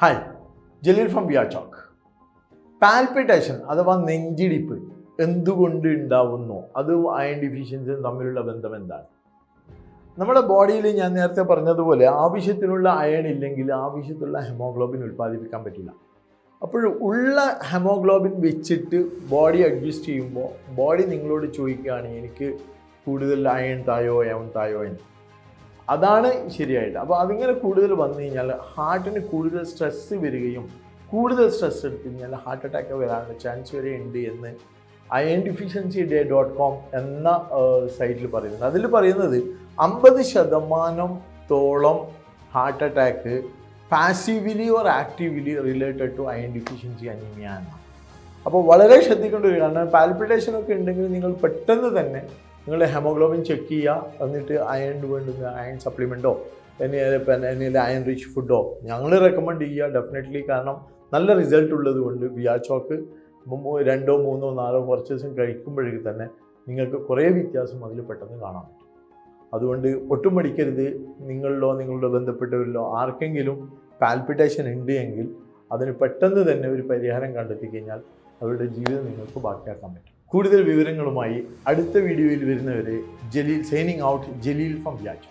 Hi, Jaleel from via talk. Palpitation അഥവാ നെഞ്ചിടിപ്പ് എന്തുകൊണ്ട് ഉണ്ടാവുന്നു, അത് അയൺ ഡിഫിഷ്യൻസിയും തമ്മിലുള്ള ബന്ധം എന്താണ്? നമ്മുടെ ബോഡിയിൽ ഞാൻ നേരത്തെ പറഞ്ഞതുപോലെ ആവശ്യത്തിനുള്ള അയൺ ഇല്ലെങ്കിൽ ആവശ്യത്തിലുള്ള ഹെമോഗ്ലോബിൻ ഉൽപ്പാദിപ്പിക്കാൻ പറ്റില്ല. അപ്പോൾ ഉള്ള ഹെമോഗ്ലോബിൻ വെച്ചിട്ട് ബോഡി അഡ്ജസ്റ്റ് ചെയ്യുമ്പോൾ ബോഡി നിങ്ങളോട് ചോദിക്കുകയാണ് എനിക്ക് കൂടുതൽ അയൺ തായോ എന്ന്. അതാണ് ശരിയായിട്ട്. അപ്പോൾ അതിങ്ങനെ കൂടുതൽ വന്നു കഴിഞ്ഞാൽ ഹാർട്ടിന് കൂടുതൽ സ്ട്രെസ്സ് വരികയും കൂടുതൽ സ്ട്രെസ് എടുത്തു കഴിഞ്ഞാൽ ഹാർട്ട് അറ്റാക്ക് വരാനുള്ള ചാൻസ് വരെ ഉണ്ട് എന്ന് irondeficiencyday.com എന്ന സൈറ്റിൽ പറയുന്നത്. അതിൽ പറയുന്നത് 50% heart attack passively or actively related to iron deficiency anaemia എന്നാണ്. അപ്പോൾ വളരെ ശ്രദ്ധിക്കേണ്ട ഒരു കാരണം, പാൽപിറ്റേഷനൊക്കെ ഉണ്ടെങ്കിൽ നിങ്ങൾ പെട്ടെന്ന് തന്നെ നിങ്ങളുടെ ഹെമോഗ്ലോബിൻ ചെക്ക് ചെയ്യുക. എന്നിട്ട് അയണിന് വേണ്ടുന്ന അയൺ സപ്ലിമെൻറ്റോ അല്ലെങ്കിൽ അയൺ റിച്ച് ഫുഡോ ഞങ്ങൾ റെക്കമെൻഡ് ചെയ്യുക ഡെഫിനറ്റ്ലി. കാരണം നല്ല റിസൾട്ട് ഉള്ളത് കൊണ്ട് വിയാ ചോക്ക് 2, 3, 4 കുറച്ച് ദിവസം കഴിക്കുമ്പോഴേക്ക് തന്നെ നിങ്ങൾക്ക് കുറേ വ്യത്യാസം അതിൽ പെട്ടെന്ന് കാണാൻ പറ്റും. അതുകൊണ്ട് ഒട്ടും മടിക്കരുത്. നിങ്ങളുടെ ബന്ധപ്പെട്ടവരിലോ ആർക്കെങ്കിലും പാൽപിറ്റേഷൻ ഉണ്ട് എങ്കിൽ അതിന് പെട്ടെന്ന് തന്നെ ഒരു പരിഹാരം കണ്ടെത്തി കഴിഞ്ഞാൽ അവരുടെ ജീവിതം നിങ്ങൾക്ക് ബാക്കിയാക്കാൻ പറ്റും. കൂടുതൽ വിവരങ്ങളുമായി അടുത്ത വീഡിയോയിൽ വരുന്നവരെ Jaleel signing out. Jaleel from via talk.